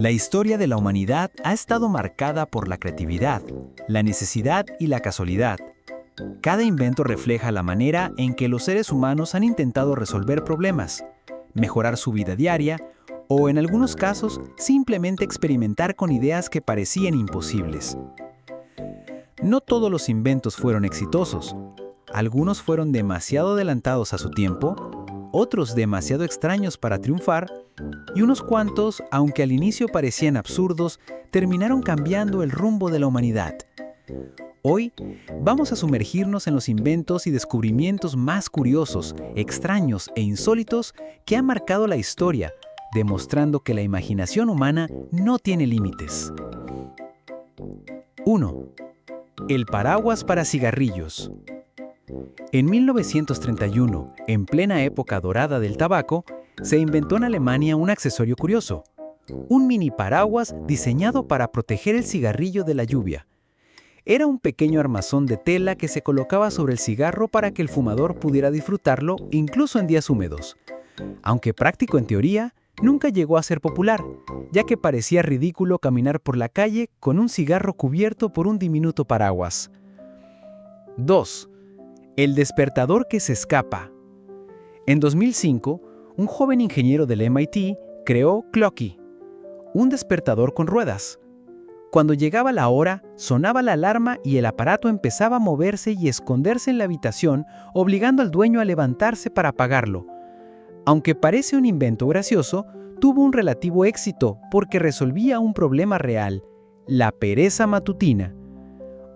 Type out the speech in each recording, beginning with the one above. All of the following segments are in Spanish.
La historia de la humanidad ha estado marcada por la creatividad, la necesidad y la casualidad. Cada invento refleja la manera en que los seres humanos han intentado resolver problemas, mejorar su vida diaria o, en algunos casos, simplemente experimentar con ideas que parecían imposibles. No todos los inventos fueron exitosos. Algunos fueron demasiado adelantados a su tiempo, otros demasiado extraños para triunfar, y unos cuantos, aunque al inicio parecían absurdos, terminaron cambiando el rumbo de la humanidad. Hoy vamos a sumergirnos en los inventos y descubrimientos más curiosos, extraños e insólitos que han marcado la historia, demostrando que la imaginación humana no tiene límites. 1. El paraguas para cigarrillos. En 1931, en plena época dorada del tabaco, se inventó en Alemania un accesorio curioso, un mini paraguas diseñado para proteger el cigarrillo de la lluvia. Era un pequeño armazón de tela que se colocaba sobre el cigarro para que el fumador pudiera disfrutarlo incluso en días húmedos. Aunque práctico en teoría, nunca llegó a ser popular, ya que parecía ridículo caminar por la calle con un cigarro cubierto por un diminuto paraguas. 2. El despertador que se escapa. En 2005, un joven ingeniero del MIT creó Clocky, un despertador con ruedas. Cuando llegaba la hora, sonaba la alarma y el aparato empezaba a moverse y esconderse en la habitación, obligando al dueño a levantarse para apagarlo. Aunque parece un invento gracioso, tuvo un relativo éxito porque resolvía un problema real, la pereza matutina.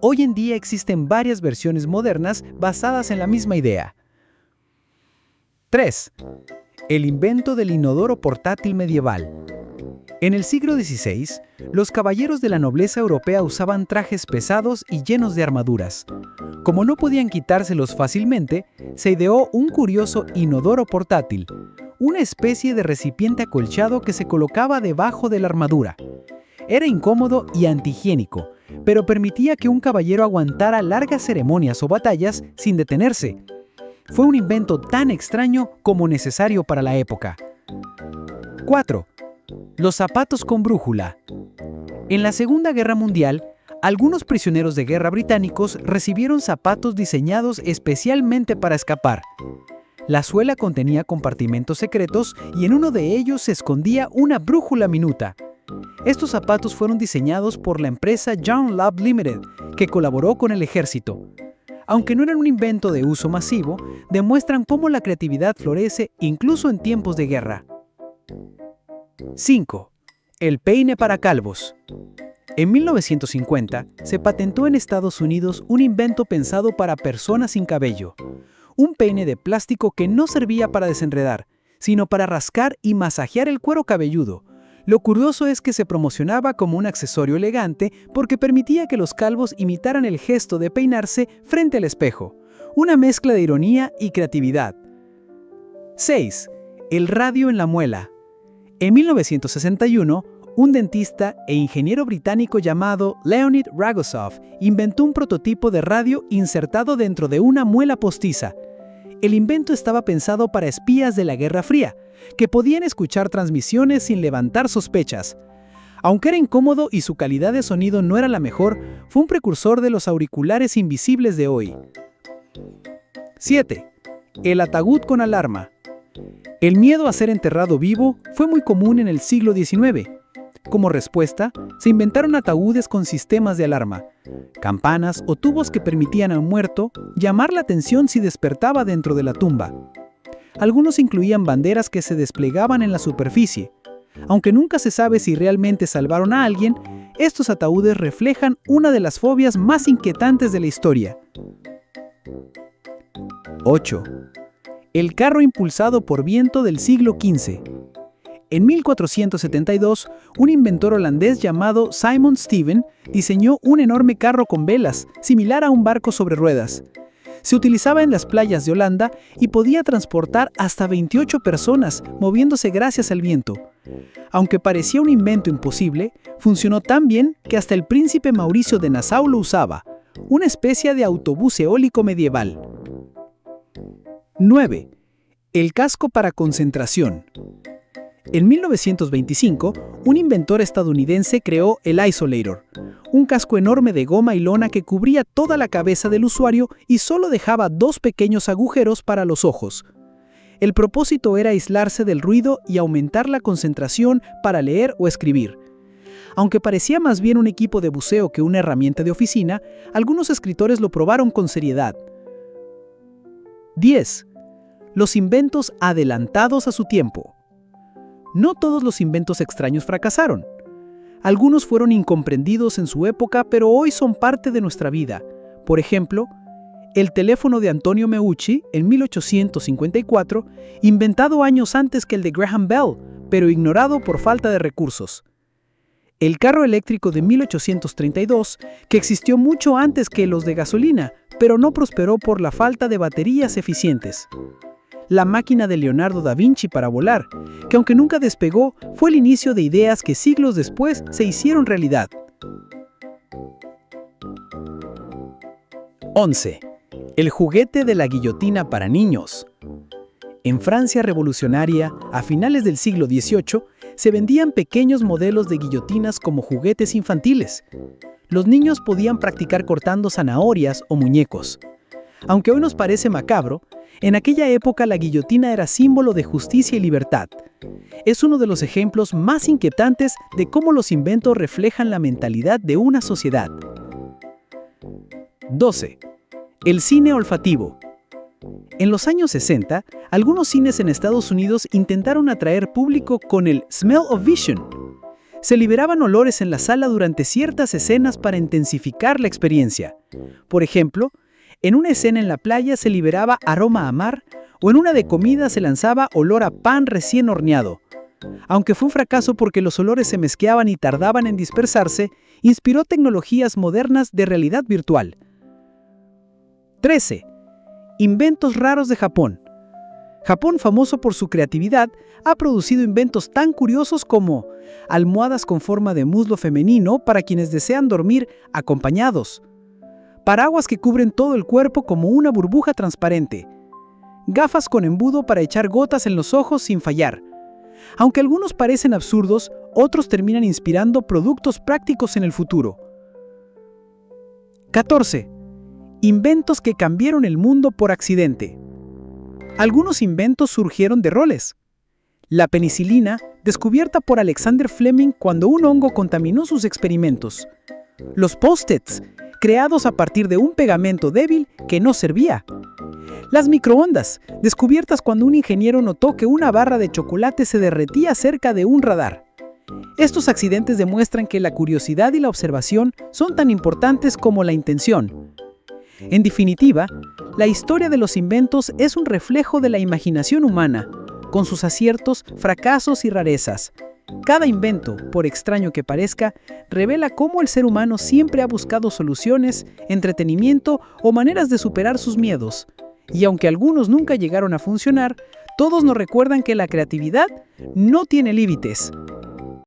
Hoy en día existen varias versiones modernas basadas en la misma idea. 3. El invento del inodoro portátil medieval. En el siglo XVI, los caballeros de la nobleza europea usaban trajes pesados y llenos de armaduras. Como no podían quitárselos fácilmente, se ideó un curioso inodoro portátil, una especie de recipiente acolchado que se colocaba debajo de la armadura. Era incómodo y antihigiénico, pero permitía que un caballero aguantara largas ceremonias o batallas sin detenerse. Fue un invento tan extraño como necesario para la época. 4. Los zapatos con brújula. En la Segunda Guerra Mundial, algunos prisioneros de guerra británicos recibieron zapatos diseñados especialmente para escapar. La suela contenía compartimentos secretos y en uno de ellos se escondía una brújula minuta. Estos zapatos fueron diseñados por la empresa John Love Limited, que colaboró con el ejército. Aunque no eran un invento de uso masivo, demuestran cómo la creatividad florece incluso en tiempos de guerra. 5. El peine para calvos. En 1950, se patentó en Estados Unidos un invento pensado para personas sin cabello. Un peine de plástico que no servía para desenredar, sino para rascar y masajear el cuero cabelludo. Lo curioso es que se promocionaba como un accesorio elegante porque permitía que los calvos imitaran el gesto de peinarse frente al espejo. Una mezcla de ironía y creatividad. 6. El radio en la muela. En 1961, un dentista e ingeniero británico llamado Leonid Ragosov inventó un prototipo de radio insertado dentro de una muela postiza. El invento estaba pensado para espías de la Guerra Fría, que podían escuchar transmisiones sin levantar sospechas. Aunque era incómodo y su calidad de sonido no era la mejor, fue un precursor de los auriculares invisibles de hoy. 7. El ataúd con alarma. El miedo a ser enterrado vivo fue muy común en el siglo XIX. Como respuesta, se inventaron ataúdes con sistemas de alarma, campanas o tubos que permitían a un muerto llamar la atención si despertaba dentro de la tumba. Algunos incluían banderas que se desplegaban en la superficie. Aunque nunca se sabe si realmente salvaron a alguien, estos ataúdes reflejan una de las fobias más inquietantes de la historia. 8. El carro impulsado por viento del siglo XV. En 1472, un inventor holandés llamado Simon Stevens diseñó un enorme carro con velas, similar a un barco sobre ruedas. Se utilizaba en las playas de Holanda y podía transportar hasta 28 personas, moviéndose gracias al viento. Aunque parecía un invento imposible, funcionó tan bien que hasta el príncipe Mauricio de Nassau lo usaba, una especie de autobús eólico medieval. 9. El casco para concentración. En 1925, un inventor estadounidense creó el Isolator, un casco enorme de goma y lona que cubría toda la cabeza del usuario y solo dejaba 2 pequeños agujeros para los ojos. El propósito era aislarse del ruido y aumentar la concentración para leer o escribir. Aunque parecía más bien un equipo de buceo que una herramienta de oficina, algunos escritores lo probaron con seriedad. 10. Los inventos adelantados a su tiempo. No todos los inventos extraños fracasaron. Algunos fueron incomprendidos en su época, pero hoy son parte de nuestra vida. Por ejemplo, el teléfono de Antonio Meucci, en 1854, inventado años antes que el de Graham Bell, pero ignorado por falta de recursos. El carro eléctrico de 1832, que existió mucho antes que los de gasolina, pero no prosperó por la falta de baterías eficientes. La máquina de Leonardo da Vinci para volar, que aunque nunca despegó, fue el inicio de ideas que siglos después se hicieron realidad. 11. El juguete de la guillotina para niños. En Francia revolucionaria, a finales del siglo XVIII, se vendían pequeños modelos de guillotinas como juguetes infantiles. Los niños podían practicar cortando zanahorias o muñecos. Aunque hoy nos parece macabro, en aquella época la guillotina era símbolo de justicia y libertad. Es uno de los ejemplos más inquietantes de cómo los inventos reflejan la mentalidad de una sociedad. 12. El cine olfativo. En los años 60, algunos cines en Estados Unidos intentaron atraer público con el Smell of Vision. Se liberaban olores en la sala durante ciertas escenas para intensificar la experiencia. Por ejemplo, en una escena en la playa se liberaba aroma a mar o en una de comida se lanzaba olor a pan recién horneado. Aunque fue un fracaso porque los olores se mezclaban y tardaban en dispersarse, inspiró tecnologías modernas de realidad virtual. 13. Inventos raros de Japón. Japón, famoso por su creatividad, ha producido inventos tan curiosos como almohadas con forma de muslo femenino para quienes desean dormir acompañados, paraguas que cubren todo el cuerpo como una burbuja transparente, gafas con embudo para echar gotas en los ojos sin fallar. Aunque algunos parecen absurdos, otros terminan inspirando productos prácticos en el futuro. 14. Inventos que cambiaron el mundo por accidente. Algunos inventos surgieron de roles. La penicilina, descubierta por Alexander Fleming cuando un hongo contaminó sus experimentos. Los post-its, creados a partir de un pegamento débil que no servía. Las microondas, descubiertas cuando un ingeniero notó que una barra de chocolate se derretía cerca de un radar. Estos accidentes demuestran que la curiosidad y la observación son tan importantes como la intención. En definitiva, la historia de los inventos es un reflejo de la imaginación humana, con sus aciertos, fracasos y rarezas. Cada invento, por extraño que parezca, revela cómo el ser humano siempre ha buscado soluciones, entretenimiento o maneras de superar sus miedos. Y aunque algunos nunca llegaron a funcionar, todos nos recuerdan que la creatividad no tiene límites.